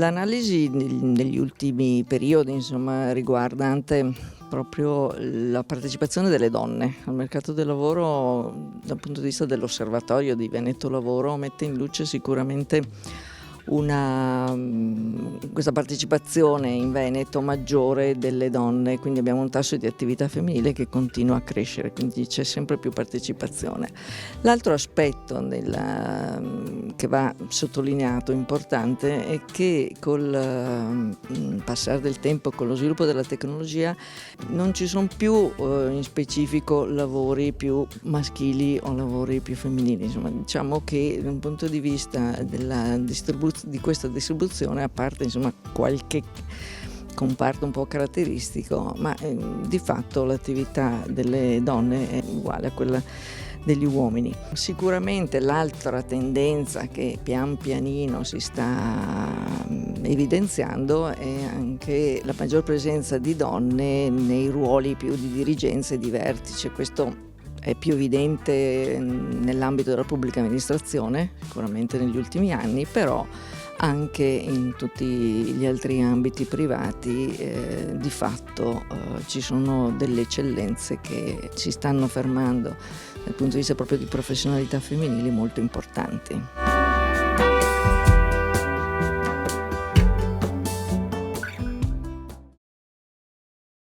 L'analisi negli ultimi periodi, insomma, riguardante proprio la partecipazione delle donne al mercato del lavoro dal punto di vista dell'osservatorio di Veneto Lavoro mette in luce sicuramente questa partecipazione in Veneto maggiore delle donne, quindi abbiamo un tasso di attività femminile che continua a crescere, quindi c'è sempre più partecipazione. L'altro aspetto che va sottolineato, importante, è che col passare del tempo, con lo sviluppo della tecnologia, non ci sono più in specifico lavori più maschili o lavori più femminili. Insomma, diciamo che da un punto di vista di questa distribuzione, a parte insomma qualche comparto un po' caratteristico, ma di fatto l'attività delle donne è uguale a quella degli uomini. Sicuramente l'altra tendenza che pian pianino si sta evidenziando è anche la maggior presenza di donne nei ruoli più di dirigenza e di vertice. Questo è più evidente nell'ambito della pubblica amministrazione, sicuramente negli ultimi anni, però anche in tutti gli altri ambiti privati di fatto ci sono delle eccellenze che si stanno fermando dal punto di vista proprio di professionalità femminili molto importanti.